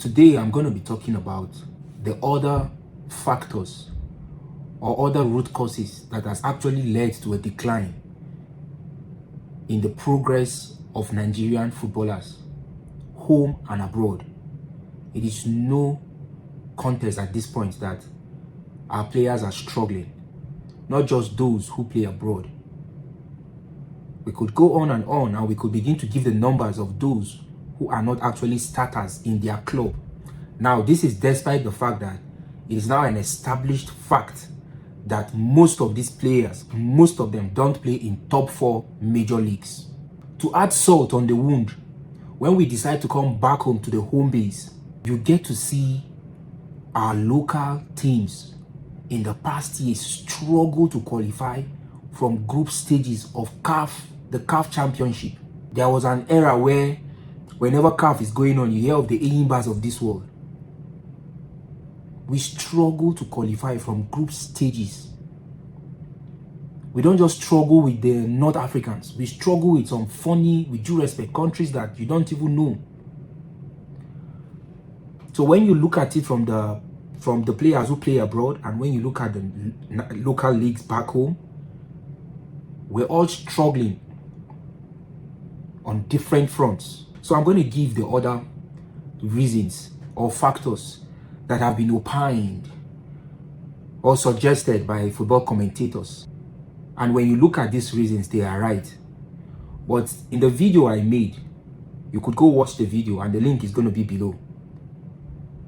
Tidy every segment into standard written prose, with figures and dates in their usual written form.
Today, I'm going to be talking about the other factors or other root causes that has actually led to a decline in the progress of Nigerian footballers, home and abroad. It is no contest at this point that our players are struggling, not just those who play abroad. We could go on and we could begin to give the numbers of those who are not actually starters in their club. Now, this is despite the fact that it is now an established fact that most of these players, most of them don't play in top 4 major leagues. To add salt on the wound, when we decide to come back home to the home base, you get to see our local teams in the past years struggle to qualify from group stages of the CAF Championship. There was an era where whenever CAF is going on, you hear of the Eyimbas of this world. We struggle to qualify from group stages. We don't just struggle with the North Africans. We struggle with some funny, with due respect, countries that you don't even know. So when you look at it from the players who play abroad, and when you look at the local leagues back home, we're all struggling on different fronts. So I'm going to give the other reasons or factors that have been opined or suggested by football commentators. And when you look at these reasons, they are right. But in the video I made, you could go watch the video and the link is going to be below.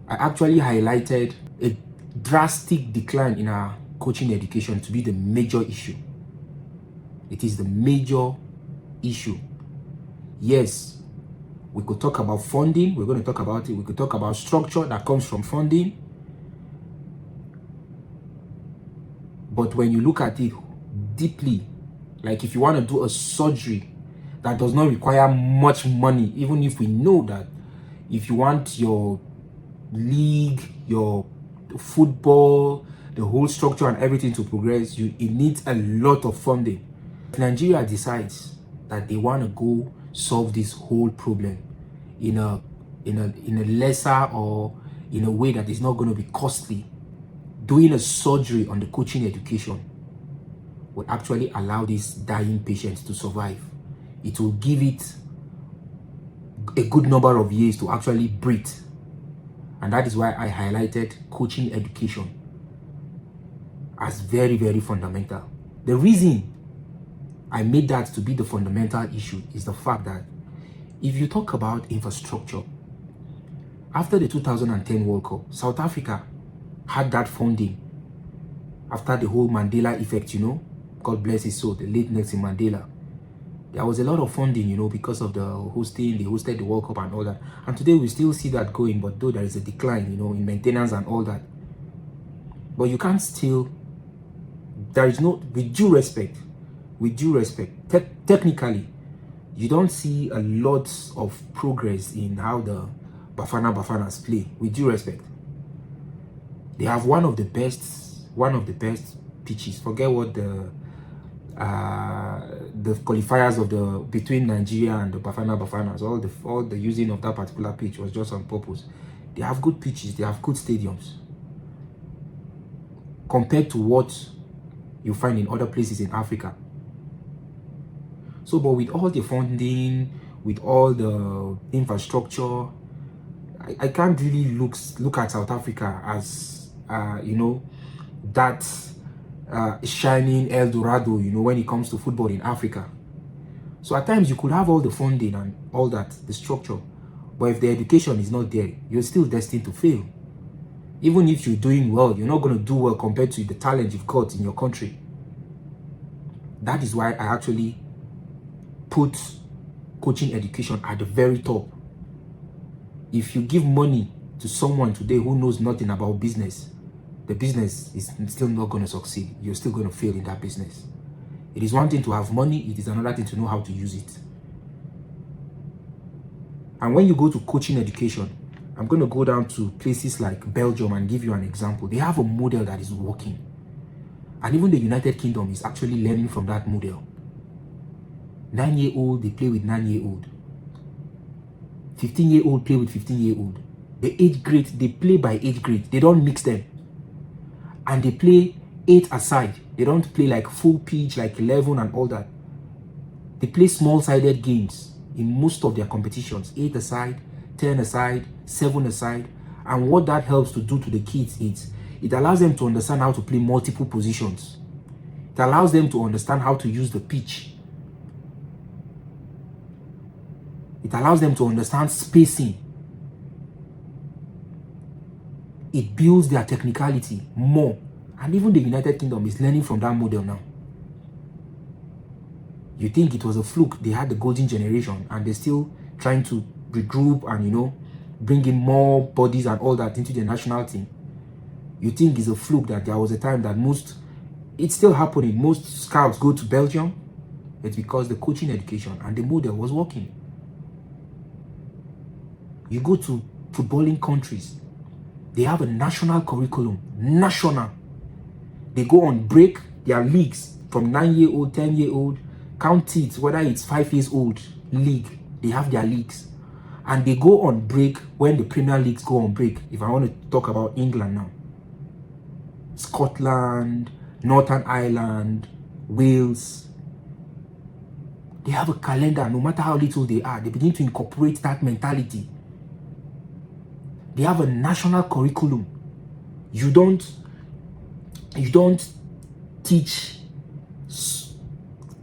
I actually highlighted a drastic decline in our coaching education to be the major issue. It is the major issue. Yes, we could talk about funding. We're going to talk about it. We could talk about structure that comes from funding. But when you look at it deeply, like if you want to do a surgery that does not require much money, even if we know that if you want your league, your football, the whole structure and everything to progress, it needs a lot of funding. If Nigeria decides that they want to go solve this whole problem in a lesser or in a way that is not going to be costly, doing a surgery on the coaching education would actually allow these dying patients to survive. It will give it a good number of years to actually breathe. And that is why I highlighted coaching education as very, very fundamental. The reason I made that to be the fundamental issue is the fact that if you talk about infrastructure, after the 2010 World Cup, South Africa had that funding after the whole Mandela effect, God bless his soul, the late Nelson Mandela. There was a lot of funding, because of the hosting, they hosted the World Cup and all that. And today we still see that going, but though there is a decline, in maintenance and all that. But you can't still, there is no, with due respect, technically, you don't see a lot of progress in how the Bafanas play, with due respect. They have one of the best pitches. Forget what the qualifiers of between Nigeria and the Bafanas, all the using of that particular pitch was just on purpose. They have good pitches, they have good stadiums compared to what you find in other places in Africa. So, but with all the funding, with all the infrastructure, I can't really look at South Africa as that shining El Dorado, when it comes to football in Africa. So at times you could have all the funding and all that, the structure, but if the education is not there, you're still destined to fail. Even if you're doing well, you're not going to do well compared to the talent you've got in your country. That is why I actually put coaching education at the very top. If you give money to someone today who knows nothing about business, the business is still not going to succeed. You're still going to fail in that business. It is one thing to have money, it is another thing to know how to use it. And when you go to coaching education, I'm going to go down to places like Belgium and give you an example. They have a model that is working. And even the United Kingdom is actually learning from that model. 9-year-old, they play with 9-year-old. 15-year-old play with 15-year-old. The age grade, they play by age grade. They don't mix them. And they play 8 aside. They don't play like full pitch, like 11 and all that. They play small-sided games in most of their competitions. 8 aside, 10 aside, 7 aside. And what that helps to do to the kids is it allows them to understand how to play multiple positions. It allows them to understand how to use the pitch. It allows them to understand spacing. It builds their technicality more. And even the United Kingdom is learning from that model now. You think it was a fluke, they had the golden generation and they're still trying to regroup and, you know, bring in more bodies and all that into the national team. You think it's a fluke that there was a time that it's still happening. Most scouts go to Belgium. It's because the coaching education and the model was working. You go to footballing countries, they have a national curriculum. National. They go on break, their leagues from 9-year-old, 10-year-old, count it, whether it's 5 years old league, they have their leagues. And they go on break when the Premier Leagues go on break. If I want to talk about England now, Scotland, Northern Ireland, Wales, they have a calendar. No matter how little they are, they begin to incorporate that mentality. They have a national curriculum. You don't teach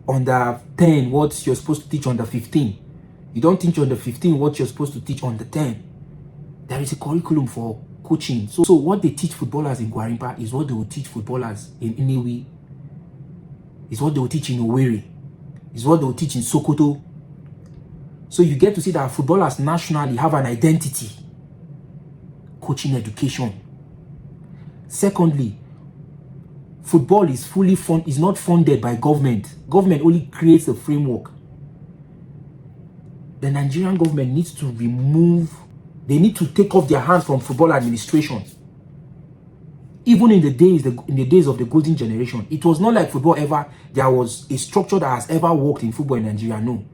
under 10 what you're supposed to teach under 15. You don't teach under 15 what you're supposed to teach under 10. There is a curriculum for coaching. So what they teach footballers in Gwarimpa is what they will teach footballers in Inewi. Is what they will teach in Owerri. Is what they will teach in Sokoto. So you get to see that footballers nationally have an identity. Coaching education. Secondly, football is is not funded by government. Government only creates a framework. The Nigerian government needs to they need to take off their hands from football administration. Even in the days of the golden generation, it was not like there was a structure that has ever worked in football in Nigeria. No.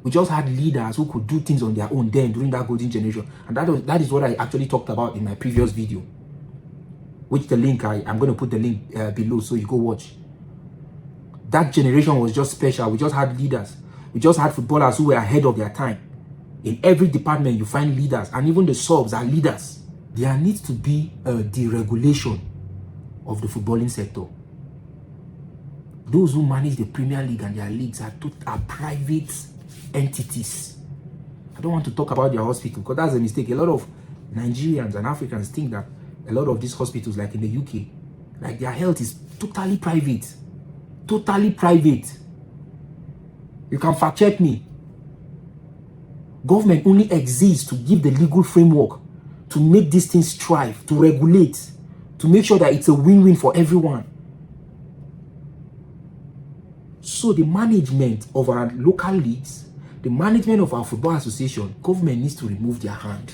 We just had leaders who could do things on their own then during that golden generation. And that is what I actually talked about in my previous video. Which the link, I'm going to put the link below so you go watch. That generation was just special. We just had leaders. We just had footballers who were ahead of their time. In every department, you find leaders. And even the subs are leaders. There needs to be a deregulation of the footballing sector. Those who manage the Premier League and their leagues are private entities. I don't want to talk about their hospital because that's a mistake. A lot of Nigerians and Africans think that a lot of these hospitals, like in the UK, like their health is totally private. Totally private. You can fact check me. Government only exists to give the legal framework to make these things strive, to regulate, to make sure that it's a win-win for everyone. So the management of our local leagues, the management of our football association, government needs to remove their hand.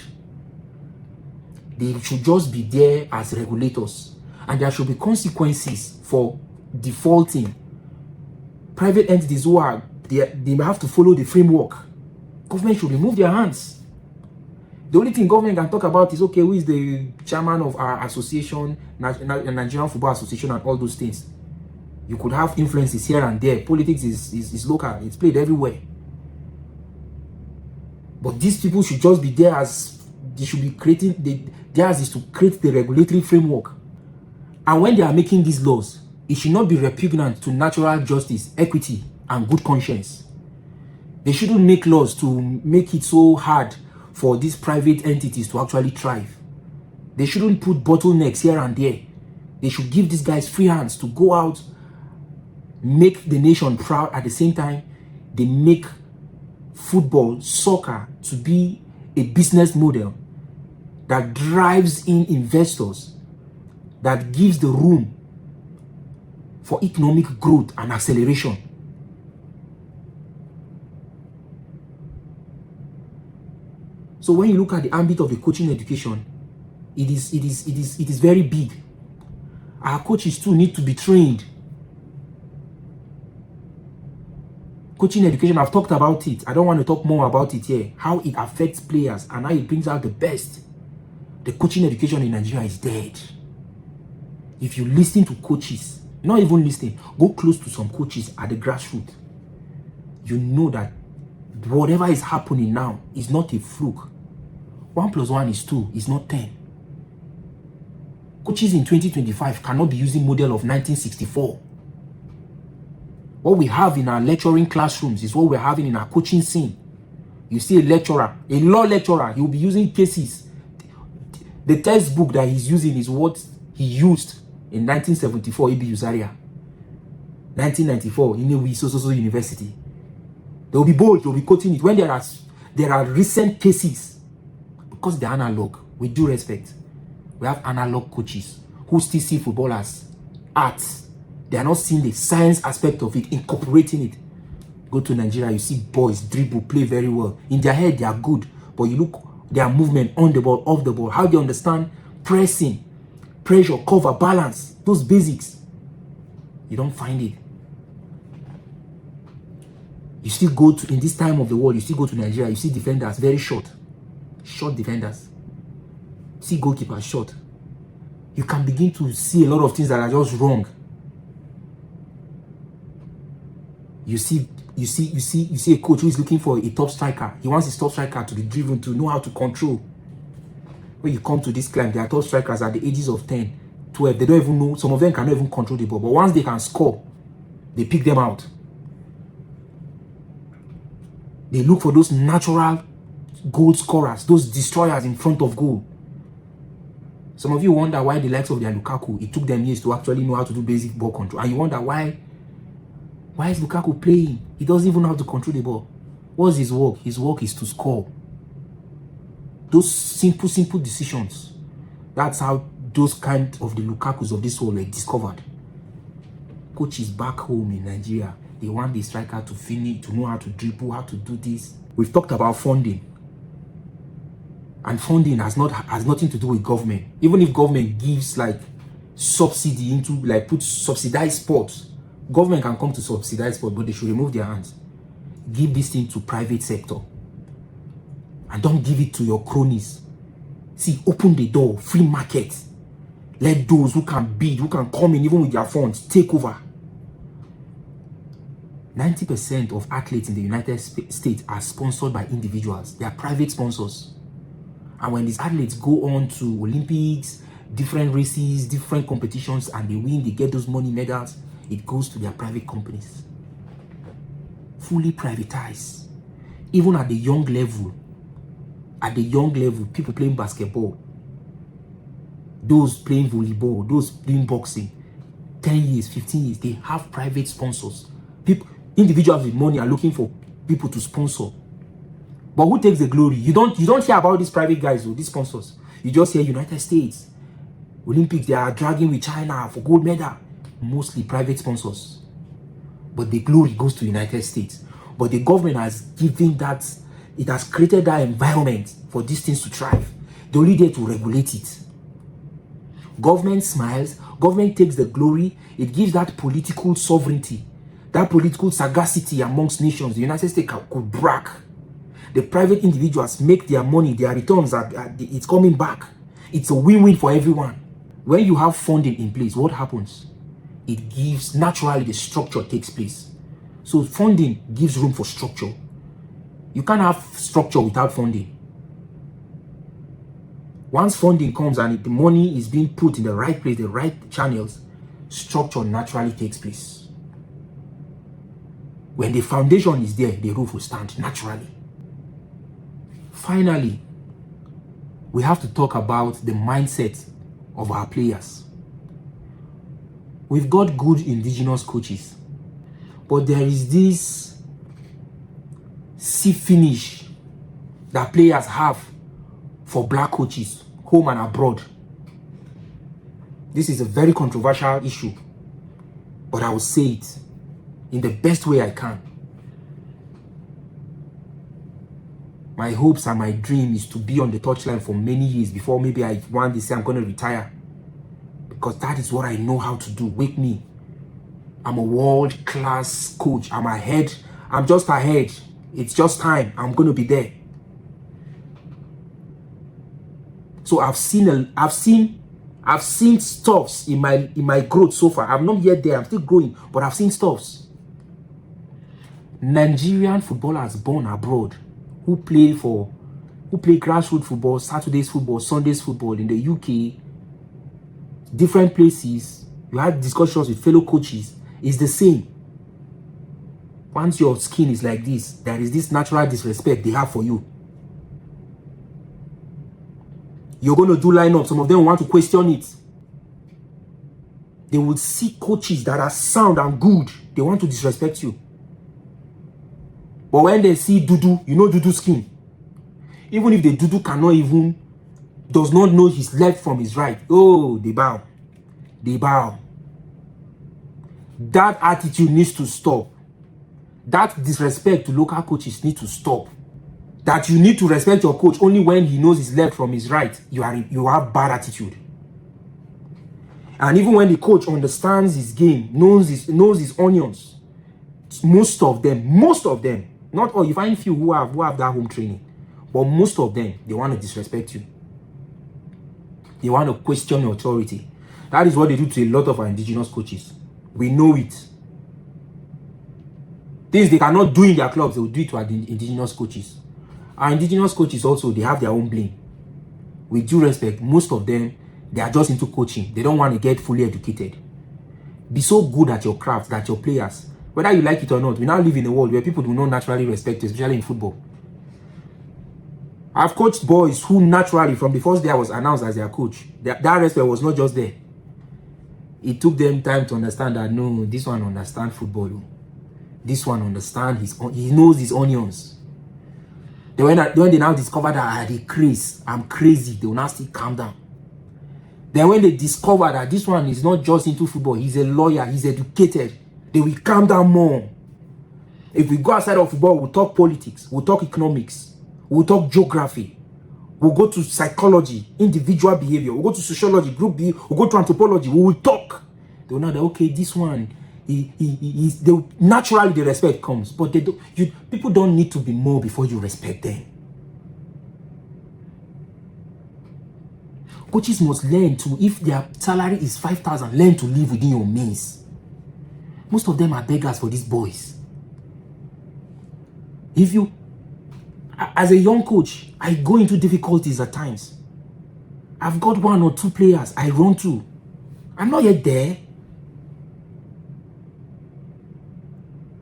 They should just be there as regulators. And there should be consequences for defaulting. Private entities they have to follow the framework. Government should remove their hands. The only thing government can talk about is, okay, who is the chairman of our association, Nigerian Football Association and all those things. You could have influences here and there. Politics is local. It's played everywhere. But these people should just be there as they should be creating, theirs is to create the regulatory framework. And when they are making these laws, it should not be repugnant to natural justice, equity, and good conscience. They shouldn't make laws to make it so hard for these private entities to actually thrive. They shouldn't put bottlenecks here and there. They should give these guys free hands to go out, make the nation proud. At the same time, they make football, soccer, to be a business model that drives in investors, that gives the room for economic growth and acceleration. So when you look at the ambit of the coaching education, it is very big. Our coaches too need to be trained. Coaching education, I've talked about it. I don't want to talk more about it here. How it affects players and how it brings out the best. The coaching education in Nigeria is dead. If you listen to coaches, not even listening, go close to some coaches at the grassroots, you know that whatever is happening now is not a fluke. 1 + 1 is 2, it's not 10. Coaches in 2025 cannot be using model of 1964. What we have in our lecturing classrooms is what we're having in our coaching scene. You see a lecturer, a law lecturer, he'll be using cases. The textbook that he's using is what he used in 1974, Ibi Zaria. 1994, Inewi so University. They'll be bold, they'll be quoting it when there are recent cases. Because they're analog, with due respect. We have analog coaches who still see football as arts. They are not seeing the science aspect of it, incorporating it. Go to Nigeria, you see boys dribble, play very well. In their head, they are good. But you look, their movement on the ball, off the ball, how they understand pressing, pressure, cover, balance, those basics. You don't find it. You still go to, in this time of the world, you still go to Nigeria, you see defenders, very short. Short defenders. See goalkeeper short. You can begin to see a lot of things that are just wrong. You see a coach who is looking for a top striker. He wants his top striker to be driven, to know how to control. When you come to this climb, there are top strikers at the ages of 10, 12. They don't even know. Some of them cannot even control the ball. But once they can score, they pick them out. They look for those natural goal scorers, those destroyers in front of goal. Some of you wonder why the likes of their Lukaku, it took them years to actually know how to do basic ball control. And you wonder why is Lukaku playing? He doesn't even know how to control the ball. What's his work? His work is to score. Those simple decisions. That's how those kind of the Lukakus of this world were discovered. Coaches back home in Nigeria, they want the striker to finish, to know how to dribble, how to do this. We've talked about funding. And funding has nothing to do with government. Even if government gives like subsidy into, like put subsidized sports, government can come to subsidize sport, but they should remove their hands. Give this thing to private sector. And don't give it to your cronies. See, open the door, free market. Let those who can bid, who can come in even with their funds, take over. 90% of athletes in the United States are sponsored by individuals. They are private sponsors. And when these athletes go on to Olympics, different races, different competitions, and they win, they get those money medals, it goes to their private companies. Fully privatized. Even at the young level, people playing basketball, those playing volleyball, those playing boxing, 10 years, 15 years, they have private sponsors. Individuals with money are looking for people to sponsor. But who takes the glory? You don't hear about these private guys or these sponsors. You just hear United States, Olympics, they are dragging with China for gold medal. Mostly private sponsors. But the glory goes to United States. But the government has given that, it has created that environment for these things to thrive. They're only there to regulate it. Government smiles, government takes the glory, it gives that political sovereignty, that political sagacity amongst nations. The United States could brag. The private individuals make their money, their returns, it's coming back. It's a win-win for everyone. When you have funding in place, what happens? It gives, naturally the structure takes place. So funding gives room for structure. You can't have structure without funding. Once funding comes and the money is being put in the right place, the right channels, structure naturally takes place. When the foundation is there, the roof will stand naturally. Finally, we have to talk about the mindset of our players. We've got good indigenous coaches, but there is this see finish that players have for black coaches, home and abroad. This is a very controversial issue, but I will say it in the best way I can. My hopes and my dream is to be on the touchline for many years before maybe I one day say I'm going to retire. Because that is what I know how to do. Wake me. I'm a world-class coach. I'm ahead. I'm just ahead. It's just time. I'm going to be there. So I've seen stuffs in my growth so far. I'm not yet there, I'm still growing, but I've seen stuffs. Nigerian footballers born abroad who play grassroots football, Saturdays football, Sundays football in the UK, different places. You had discussions with fellow coaches. It's the same. Once your skin is like this, there is this natural disrespect they have for you. You're going to do lineup. Some of them want to question it. They will see coaches that are sound and good. They want to disrespect you. But when they see Dudu, you know Dudu skin. Even if the Dudu does not know his left from his right. Oh, they bow. They bow. That attitude needs to stop. That disrespect to local coaches needs to stop. That you need to respect your coach only when he knows his left from his right. You have bad attitude. And even when the coach understands his game, knows his onions, most of them, not all, you find few who have that home training, but most of them, they want to disrespect you. They want to question your authority. That is what they do to a lot of our indigenous coaches. We know it. Things they cannot do in their clubs, they will do it to our indigenous coaches. Our indigenous coaches also, they have their own blame. With due respect, most of them, they are just into coaching. They don't want to get fully educated. Be so good at your craft that your players, whether you like it or not, we now live in a world where people do not naturally respect you, especially in football. I've coached boys who naturally, from the first day I was announced as their coach, that respect was not just there. It took them time to understand that, no, this one understands football. This one understands he knows his onions. When they now discover that I'm crazy, they will now still calm down. Then when they discover that this one is not just into football, he's a lawyer, he's educated, they will calm down more. If we go outside of football, we'll talk politics, we'll talk economics, we'll talk geography, we'll go to psychology, individual behavior, we'll go to sociology, group behavior, we'll go to anthropology, we will talk. They will know that, okay, this one, naturally the respect comes, but people don't need to be more before you respect them. Coaches must learn to, if their salary is 5,000, learn to live within your means. Most of them are beggars for these boys. As a young coach, I go into difficulties at times. I've got 1 or 2 players I run to. I'm not yet there.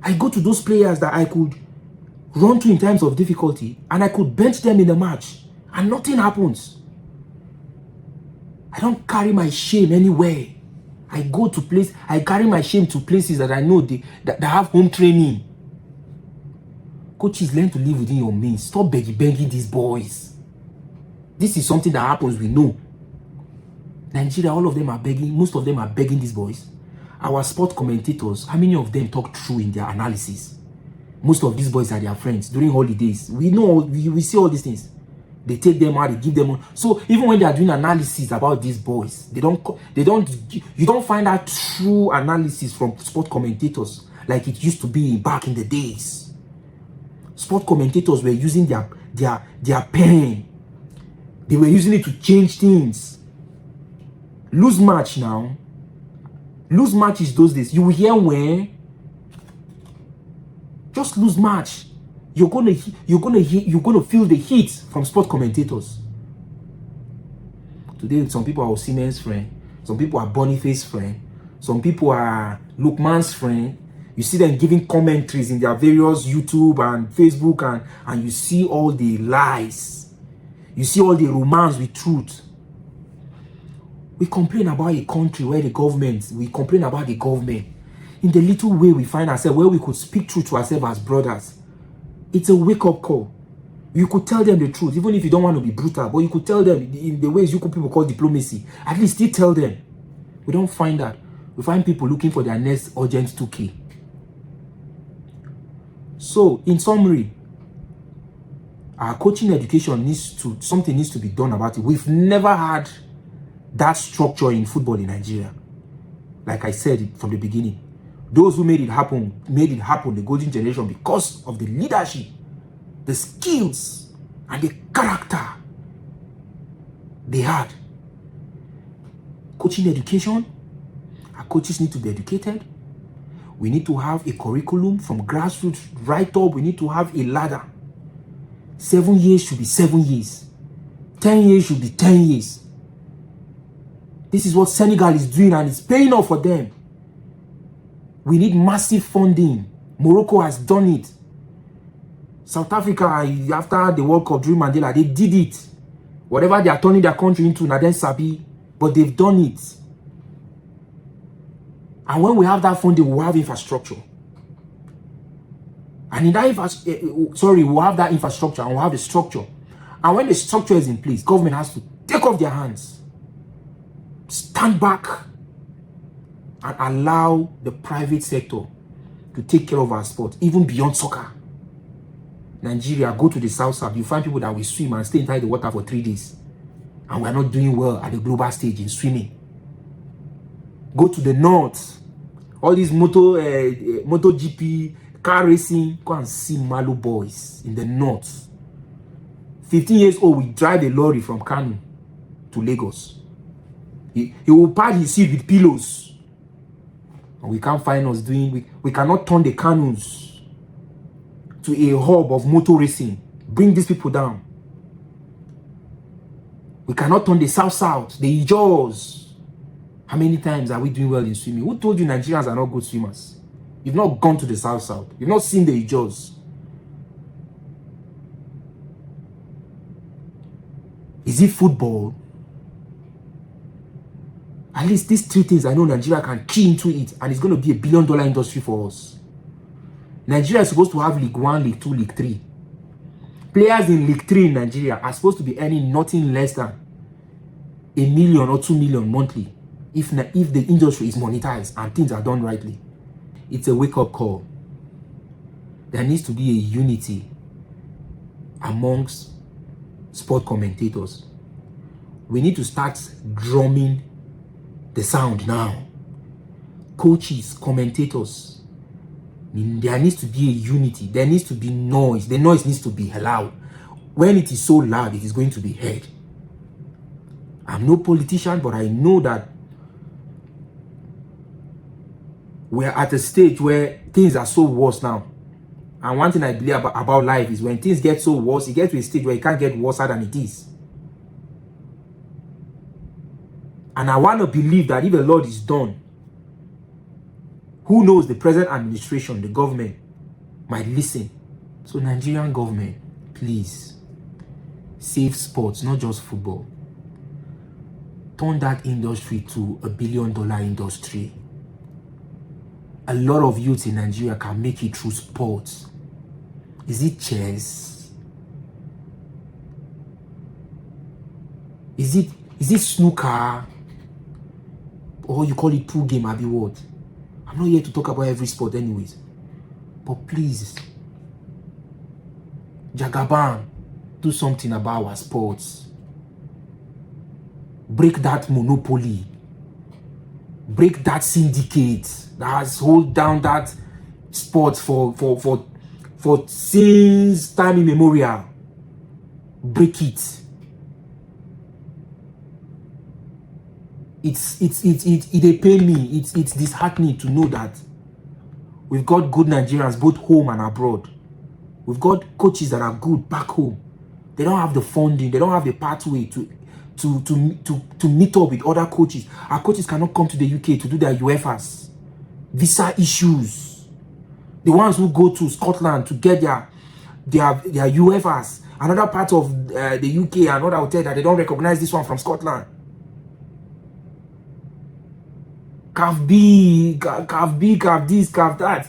I go to those players that I could run to in times of difficulty, and I could bench them in a match, and nothing happens. I don't carry my shame anywhere. I carry my shame to places that I know that have home training. Coaches, learn to live within your means. Stop begging these boys. This is something that happens, we know. Nigeria, all of them are begging, most of them are begging these boys. Our sport commentators, how many of them talk true in their analysis? Most of these boys are their friends during holidays. We know, we see all these things. They take them out, they give them on. So even when they are doing analysis about these boys, you don't find that true analysis from sport commentators like it used to be back in the days. Sport commentators were using their pen. They were using it to change things. Lose match now. Lose matches those days. You will hear when just lose match. You're gonna feel the heat from sport commentators. Today, some people are Osimhen's friend, some people are Boniface's friend, some people are Lookman's friend. You see them giving commentaries in their various YouTube and Facebook, and you see all the lies. You see all the romance with truth. We complain about a country where we complain about the government. In the little way we find ourselves, where we could speak truth to ourselves as brothers. It's a wake-up call. You could tell them the truth, even if you don't want to be brutal, but you could tell them in the ways you people call diplomacy. At least still tell them. We don't find that. We find people looking for their next urgent 2K. So, in summary, our coaching education something needs to be done about it. We've never had that structure in football in Nigeria. Like I said from the beginning, those who made it happen, the golden generation, because of the leadership, the skills, and the character They had. Coaching education. Our coaches need to be educated. We need to have a curriculum from grassroots right up. We need to have a ladder. 7 years should be 7 years. 10 years should be 10 years. This is what Senegal is doing, and it's paying off for them. We need massive funding. Morocco has done it. South Africa, after the World Cup during Mandela, they did it. Whatever they are turning their country into, now then sabi, but they've done it. And when we have that funding, we'll have infrastructure. And in that we'll have that infrastructure and we'll have the structure. And when the structure is in place, government has to take off their hands, stand back, and allow the private sector to take care of our sport, even beyond soccer. Nigeria, go to the south, you find people that will swim and stay inside the water for 3 days. And we're not doing well at the global stage in swimming. Go to the north, all these MotoGP, car racing, go and see Malu boys in the north. 15 years old, we drive a lorry from Kano to Lagos. He will pad his seat with pillows. And we can't find us doing, we cannot turn the canoes to a hub of motor racing. Bring these people down. We cannot turn the south, the Ijaws. How many times are we doing well in swimming? Who told you Nigerians are not good swimmers? You've not gone to the south. You've not seen the Ijaws. Is it football? At least these 3 things I know Nigeria can key into it, and it's going to be $1 billion industry for us. Nigeria is supposed to have League 1, League 2, League 3. Players in League 3 in Nigeria are supposed to be earning nothing less than $1 million or $2 million monthly if the industry is monetized and things are done rightly. It's a wake-up call. There needs to be a unity amongst sport commentators. We need to start drumming the sound now. Coaches, commentators, there needs to be a unity. There needs to be noise. The noise needs to be loud. When it is so loud, it is going to be heard. I'm no politician, but I know that we're at a stage where things are so worse now. And one thing I believe about life is when things get so worse, it gets to a stage where it can't get worse than it is. And I want to believe that if the Lord is done, who knows, the present administration, the government, might listen. So Nigerian government, please, save sports, not just football. Turn that industry to $1 billion industry. A lot of youths in Nigeria can make it through sports. Is it chess? Is it snooker? Or you call it pool game, Abi what? I'm not here to talk about every sport anyways. But please, Jagaban, do something about our sports. Break that monopoly. Break that syndicate that has hold down that sport for since time immemorial. Break it. It pain me. It's disheartening to know that we've got good Nigerians both home and abroad. We've got coaches that are good back home. They don't have the funding. They don't have the pathway to meet up with other coaches. Our coaches cannot come to the UK to do their UEFAs. Visa issues. The ones who go to Scotland to get their UEFAs. Another part of the UK, another hotel that they don't recognize this one from Scotland. CAF B, CAF this, CAF that.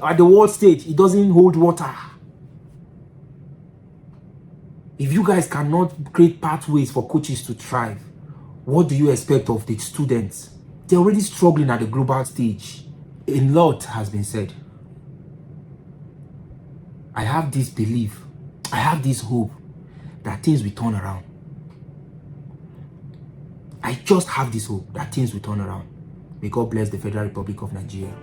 At the world stage, it doesn't hold water. If you guys cannot create pathways for coaches to thrive, what do you expect of the students? They're already struggling at the global stage. A lot has been said. I have this belief, I have this hope that things will turn around. I just have this hope that things will turn around. May God bless the Federal Republic of Nigeria.